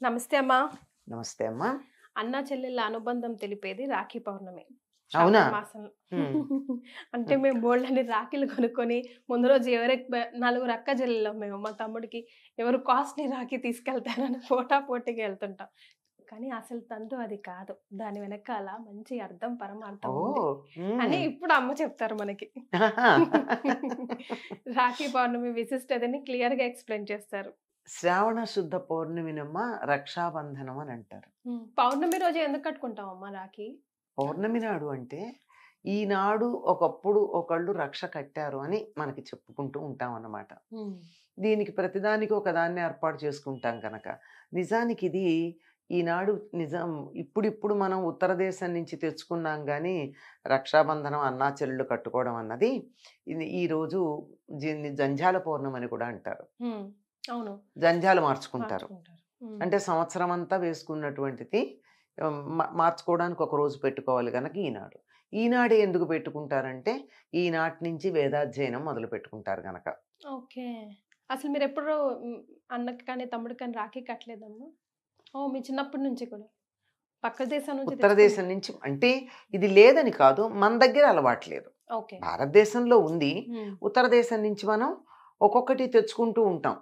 నమస్తే అమ్మా. నమస్తే అమ్మా. అన్నా చెల్లెళ్ళ అనుబంధం తెలిపేది రాఖీ పౌర్ణమి. అవునా? శ్రావణ మాసంలో. హ్మ్. అంటే హ్మ్. మేము బోలెడన్ని రాఖీలు కొనుక్కొని ముందు రోజు నలుగురు అక్క చెల్లెళ్ళం మేము. మా తమ్ముడికి ఎవరు కాస్ట్‌లీ రాఖీ తీసుకెళ్తారని పోటాపోటీగా ఎళ్తుంటాం. కానీ అసలు తంతు అది కాదు. దాని వెనకాల మంచి అర్థం, పరమార్థం ఉంది ఓహ్! అని హ్మ్. ఇప్పుడు అమ్మ చెప్తారు మనకి. రాఖీ పౌర్ణమి విశిష్టతని క్లియర్‌గా ఎక్స్‌ప్లెయిన్ చేస్తారు. శ్రావణ శుద్ధ పౌర్ణమినమ్మ రక్షాబంధనం అని అంటారు. పౌర్ణమి రోజు ఎందుకు కట్టుకుంటావమ్మా రాఖీ? పౌర్ణమి నాడు అంటే, ఈనాడు ఒకప్పుడు ఒకళ్ళు రక్ష కట్టారు అని మనకి చెప్పుకుంటూ ఉంటామన్నమాట. హ్మ్. దీనికి ప్రతిదానికి ఒకదాన్ని ఏర్పాటు చేసుకుంటాం కనుక. నిజానికి ఇది ఈనాడు నిజం ఇప్పుడిప్పుడు మనం ఉత్తర దేశం నుంచి తెచ్చుకున్నాం గానీ, రక్షాబంధనం అన్నా చెల్లెళ్ళు కట్టుకోవడం అన్నది ఇది ఈరోజు జంధ్యాల పౌర్ణమి అని కూడా అంటారు. హ్మ్. అవును. జంధ్యాలు మార్చుకుంటారు. మార్చుకుంటారు. హ్మ్. అంటే సంవత్సరం అంతా వేసుకున్నటువంటిది మార్చుకోవడానికి ఒక రోజు పెట్టుకోవాలి గనక ఈనాడు. ఈనాడే ఎందుకు పెట్టుకుంటారంటే, ఈనాటి నుంచి వేదాధ్యయనం మొదలుపెట్టుకుంటారు గనక. ఓకే. అసలు మీరెప్పుడు అన్నకి కానీ, తమ్ముడికి కానీ రాఖీ కట్టలేదమ్మా? ఓహ్! మీ చిన్నప్పటి నుంచి కూడా. పక్క దేశం నుంచి ఉత్తర తెచ్చుకుని దేశం నుంచి అంటే ఇది లేదని కాదు, మన దగ్గర అలవాటు లేదు. ఓకే. భారతదేశంలో ఉంది. హ్మ్. ఉత్తర దేశం నుంచి మనం ఒక్కొక్కటి తెచ్చుకుంటూ ఉంటాం.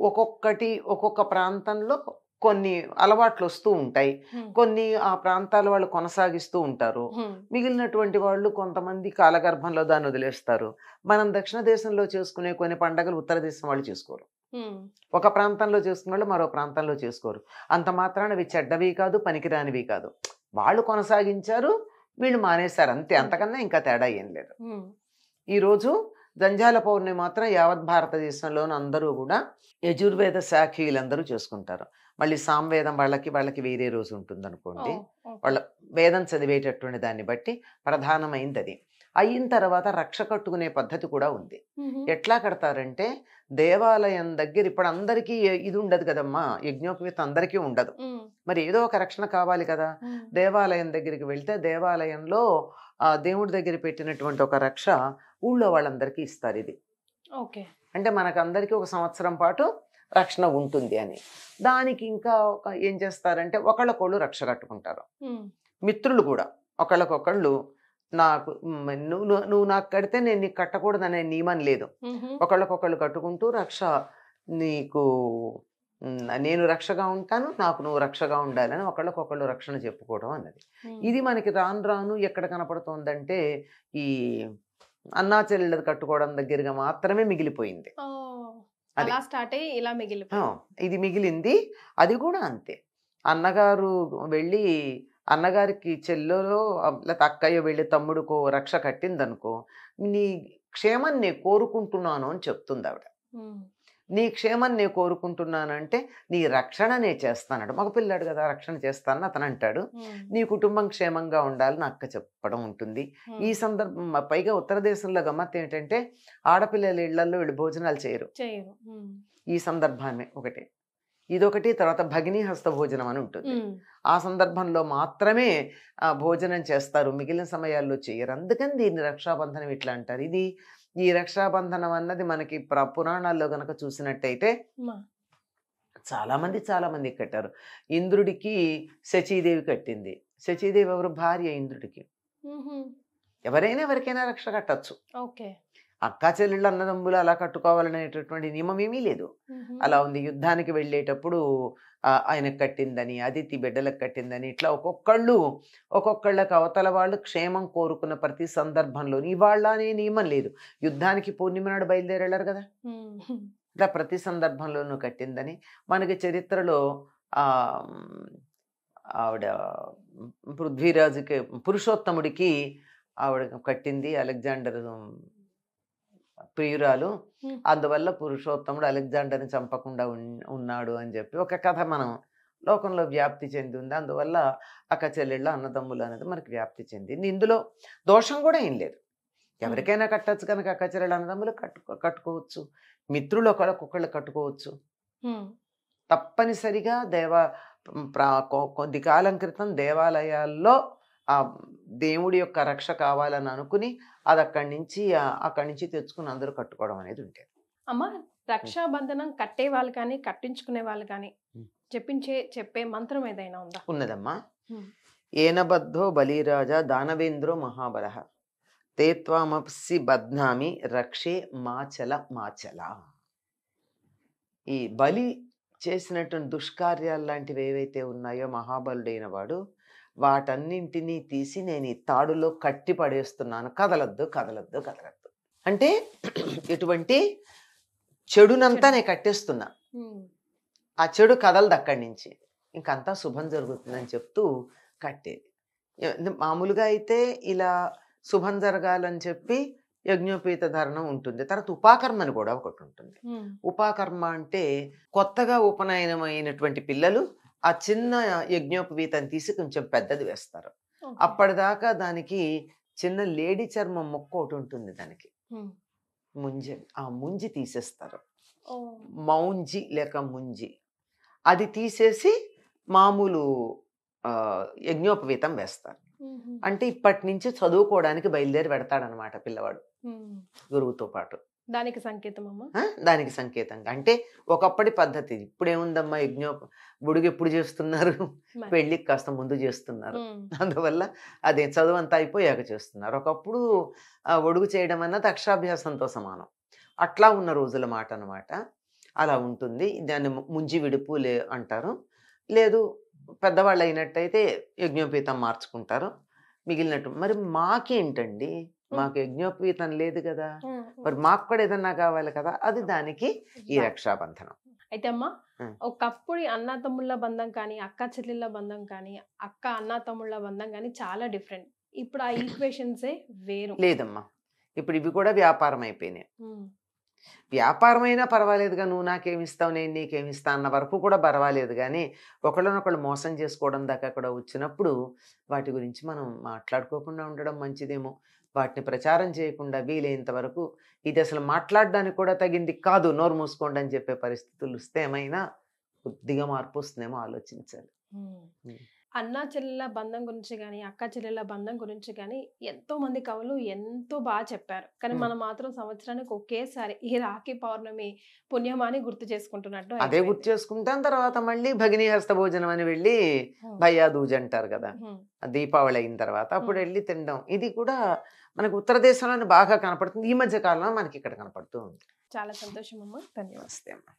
ఒక్కొక్కటి ఒక్కొక్క ప్రాంతంలో కొన్ని అలవాట్లొస్తూ ఉంటాయి. హ్మ్. కొన్ని ఆ ప్రాంతాల వాళ్ళు కొనసాగిస్తూ ఉంటారు. హ్మ్. మిగిలినటువంటి వాళ్ళు కొంతమంది కాలగర్భంలో దాన్ని వదిలేస్తారు. మనం దక్షిణ దేశంలో చేసుకునే కొన్ని పండగలు ఉత్తర దేశం వాళ్ళు చేసుకోరు. హ్మ్. ఒక ప్రాంతంలో చేసుకున్నోళ్ళు మరో ప్రాంతంలో చేసుకోరు. అంత మాత్రాన అవి చెడ్డవి కాదు, పనికిరానివి కాదు. వాళ్ళు కొనసాగించారు, వీళ్ళు మానేశారు అంతే. అంతే. అంతకన్నా ఇంకా తేడా ఏం లేదు. హ్మ్. ఈరోజు జంధ్యాల పౌర్ణమి మాత్రం యావత్ భారతదేశంలోను అందరూ గూడా యజుర్వేద శాఖీయులందరూ చేసుకుంటారు. మళ్ళీ సామవేదం వాళ్ళకి వేరే రోజు ఉంటుందనుకోండి. ఓహ్! ఓకే. వాళ్ళ వేదం చదివేటటువంటి దాన్ని బట్టి ప్రధానమైందది. అయిన తర్వాత రక్ష కట్టుకునే పద్ధతి కూడా ఉంది. హుహు. ఎట్లా కడతారంటే, దేవాలయం దగ్గర ఇప్పుడు అందరికీ ఇది ఉండదు కదమ్మా! యజ్ఞోపవీతం అందరికీ ఉండదు. హ్మ్. మరి ఏదో ఒక రక్షణ కావాలి కదా! హ్మ్. దేవాలయం దగ్గరికి వెళ్తే దేవాలయంలో దేవుడి దగ్గర పెట్టినటువంటి ఒక రక్ష ఊళ్ళో వాళ్ళందరికీ ఇస్తారిది. ఓకే. అంటే మనకందరికీ ఒక సంవత్సరం పాటు రక్షణ ఉంటుంది అని. దానికి ఇంకా ఏం చేస్తారంటే ఒకళ్ళకొళ్ళు రక్ష కట్టుకుంటారు. హ్మ్. మిత్రులు గూడా ఒకళ్ళకొకళ్ళు నాకు నువ్వు నాకు కడితే నేను నీకు కట్టకూడదనే నియమం లేదు. హుహు. ఒకళ్ళకొకళ్ళు కట్టుకుంటూ రక్ష నీకు నేను రక్షగా ఉంటాను. నాకు నువ్వు రక్షగా ఉండాలని ఒకళ్ళకొకళ్ళు రక్షణ చెప్పుకోవడం అన్నది. హ్మ్. ఇది మనకి రాను రాను ఎక్కడ కనపడుతోందంటే ఈ అన్నా చెల్లెళ్ళది కట్టుకోవడం దగ్గరగా మాత్రమే మిగిలిపోయింది. ఓహ్! అది. అలా స్టార్ట్ అయ్యి ఇలా ఆ! మిగిలిపోయింది. ఇది మిగిలింది. అది గూడా అంతే. అన్నగారు వెళ్ళి అన్నగారికి చెల్లోలో లేతే అక్కయ్యో వెళ్ళి తమ్ముడికో రక్ష కట్టిందనుకో, నీ క్షేమం నేను కోరుకుంటున్నాను అని చెప్తుందావిడ. హ్మ్. నీ క్షేమం నేను కోరుకుంటున్నానంటే, నీ రక్షణ నేను చేస్తానట. మగపిల్లాడు గదా! రక్షణ చేస్తానని అతనంటాడు. హ్మ్. నీ కుటుంబం క్షేమంగా ఉండాలని అక్క చెప్పడం ఉంటుంది. ఈ హ్మ్. సందర్భం పైగా ఉత్తర దేశంలో గమ్మత్తేంటంటే, ఆడపిల్లల ఇళ్ళల్లో వీళ్ళు భోజనాలు చేయరు. చేయరు. హ్మ్. ఈ సందర్భాన్ని ఒకటి. ఇదొకటి తర్వాత భగినీ హస్త భోజనం అని ఉంటుంది. హ్మ్. ఆ సందర్భంలో మాత్రమే భోజనం చేస్తారు. మిగిలిన సమయాల్లో చెయ్యరు. అందుకని దీన్ని రక్షాబంధనం ఇట్లా అంటారు. ఈ రక్షాబంధనం అన్నది మనకి పురాణాల్లో గనక చూసినట్టయితే మా చాలా మందికి కట్టారు. ఇంద్రుడికి శచీదేవి కట్టింది. శచీదేవి ఎవరు? భార్య ఇంద్రుడికి. హుహు. ఎవరైనా ఎవరికైనా రక్ష కట్టొచ్చు. ఓకే. అక్కా చెల్లెళ్ళు, అన్నదమ్ములు అలా కట్టుకోవాలనేటటువంటి నియమం ఏమీ లేదు. హుహు. అలా ఉంది. యుద్ధానికి వెళ్ళేటప్పుడు ఆయనకు కట్టిందని, అదితి బిడ్డలకు కట్టిందని, ఇట్లా ఒక్కొక్కళ్ళకి అవతల వాళ్ళు క్షేమం కోరుకున్న ప్రతి సందర్భంలోని ఇవాళ అనే నియమం లేదు. యుద్ధానికి పూర్ణిమ నాడు బయలుదేరెళ్లరు గదా! హ్మ్. ఇట్లా ప్రతి సందర్భంలోనూ కట్టిందని మనకి చరిత్రలో ఆహ్, హ్మ్, ఆవిడ పృథ్వీరాజుకి పురుషోత్తముడికి ఆవిడ కట్టింది. అలెగ్జాండర్ ప్రియురాలు. హ్మ్. అందువల్ల పురుషోత్తముడు అలెగ్జాండర్‌ని చంపకుండా ఉన్నాడు అని జెప్పి ఒక కథ మనం లోకంలో వ్యాప్తి చెంది ఉంది. అందువల్ల అక్క చెల్లెళ్ళు, అన్నదమ్ములు అనేది మనకి వ్యాప్తి చెందింది. ఇందులో దోషం గూడా ఏం లేదు. హ్మ్. ఎవరికైనా కట్టొచ్చు కనుక అక్క చెల్లెళ్ళు, అన్నదమ్ములు కట్టుకోవచ్చు. మిత్రులు ఒకళ్ళకొకళ్ళు కట్టుకోవచ్చు. హ్మ్. తప్పనిసరిగా కొద్ది కాలం క్రితం దేవాలయాల్లో ఆహ్, దేవుడి యొక్క రక్ష కావాలని అనుకుని అది అక్కడి నుంచి తెచ్చుకొని అందరూ కట్టుకోవడం అనేది ఉండేది. అమ్మ రక్షాబంధనం కట్టే వాళ్ళు కానీ కట్టించుకునే వాళ్ళు కానీ ఉమ్. చెప్పే మంత్రం ఏదైనా ఉందా? ఉన్నదమ్మా. ఉమ్. ఏనబద్ధో బలిరాజా దానవేంద్రో మహాబలః తేత్వామప్సి బధ్నామి రక్షే మాచల మాచల. ఈ బలి చేసినటువంటి దుష్కార్యాలు లాంటివి ఏవైతే ఉన్నాయో మహాబలుడైన వాడు వాటన్నింటినీ తీసి నేను ఈ తాడులో కట్టి పడేస్తున్నాను, కదలొద్దు కదలొద్దు కదలొద్దు అంటే ఎటువంటి చెడునంతా నేను కట్టేస్తున్నా, ఉమ్. ఆ చెడు కదలదు అక్కడి నుంచి, ఇంకంతా శుభం జరుగుతుందని చెప్తూ కట్టేది. మామూలుగా అయితే ఇలా శుభం జరగాలని చెప్పి యజ్ఞోపేత ధారణం ఉంటుంది. తర్వాత ఉపాకర్మ అని కూడా ఒకటి ఉంటుంది. ఉమ్. ఉపాకర్మ అంటే కొత్తగా ఉపనయనమైనటువంటి పిల్లలు ఆ చిన్న యజ్ఞోపవీతం తీసి కొంచెం పెద్దది వేస్తారు. ఓకే. అప్పటిదాకా దానికి చిన్న లేడి చర్మం మొక్క ఒకటి ఉంటుంది, దానికి ఉమ్. ముంజి, ఆ ముంజి తీసేస్తారు. ఓ. మౌంజి లేక ముంజి అది తీసేసి మామూలు యజ్ఞోపవీతం వేస్తారు. ఉహుం. అంటే ఇప్పటి నుంచి చదువుకోవడానికి బయలుదేరి పెడతాడనమాట పిల్లవాడు ఉమ్. గురువుతో పాటు. దానికి సంకేతం అమ్మా. దానికి సంకేతంగా అంటే ఒకప్పటి పద్ధతి. ఇప్పుడేముందమ్మా బుడుగు ఎప్పుడు చేస్తున్నారు, మరి. పెళ్ళికి కాస్త ముందు చేస్తున్నారు. ఉమ్. అందువల్ల అదే చదువు అంతా అయిపోయాక చేస్తున్నారు. ఒకప్పుడు ఒడుగు చేయడం అన్నది అక్షరాభ్యాసంతో సమానం. అట్లా ఉన్న రోజుల మాట అనమాట. అలా ఉంటుంది. దాన్ని ముంజి విడుపు అంటారు. లేదు పెద్దవాళ్ళు అయినట్టయితే యజ్ఞోపేతం మార్చుకుంటారు. మిగిలినట్టు మరి మాకేంటండి, మాకు యజ్ఞోపేతం లేదు కదా, ఉమ్. మరి మాకు కూడా ఏదన్నా కావాలి కదా, అది దానికి ఈ రక్షాబంధనం. అయితే అమ్మా, ఉమ్. ఒకప్పుడు అన్న తమ్ముళ్ళ బంధం కానీ అక్క చెల్లెళ్ళ బంధం కానీ అక్క అన్న తమ్ముళ్ళ బంధం కానీ చాలా డిఫరెంట్. ఇప్పుడు ఆ ఈక్వేషన్సే వేరు. లేదమ్మా, ఇప్పుడు ఇవి కూడా వ్యాపారం అయిపోయినాయి. ఉమ్. వ్యాపారం అయినా పర్వాలేదుగా, నువ్వు నాకేమిస్తావు నేను నీకేమిస్తా అన్న వరకు కూడా పర్వాలేదు, కానీ ఒకళ్ళనొకళ్ళు మోసం చేసుకోవడం దాకా కూడా వచ్చినప్పుడు వాటి గురించి మనం మాట్లాడుకోకుండా ఉండడం మంచిదేమో. వాటిని ప్రచారం చేయకుండా వీలైనంత వరకు ఇది అసలు మాట్లాడడానికి కూడా తగింది కాదు, నోరు మూసుకోండి అని చెప్పే పరిస్థితులు వస్తే ఏమైనా కొద్దిగా మార్పు వస్తుందేమో ఆలోచించాలి. ఉమ్. అన్నా చెల్లెల బంధం గురించి కానీ అక్క చెల్లెల బంధం గురించి కానీ ఎంతో మంది కవులు ఎంతో బాగా చెప్పారు. కానీ మనం మాత్రం సంవత్సరానికి ఒకేసారి ఈ రాఖీ పౌర్ణమి పుణ్యమాని గుర్తు చేసుకుంటున్నట్టు అదే అయిపోయింది. గుర్తు చేసుకుంటాం. తర్వాత మళ్ళీ భగినీ హస్త భోజనం అని వెళ్ళి ఉమ్. భయ్యా దూజ్ అంటారు కదా, ఉమ్. ఆ దీపావళి అయిన తర్వాత అప్పుడు ఉమ్. వెళ్ళి తినడం. ఇది కూడా మనకు ఉత్తర దేశంలోనే బాగా కనపడుతుంది. ఈ మధ్య కాలంలో మనకి ఇక్కడ కనపడుతూ ఉంది. చాలా సంతోషం అమ్మా. ధన్యవాదాలు. నమస్తే అమ్మా.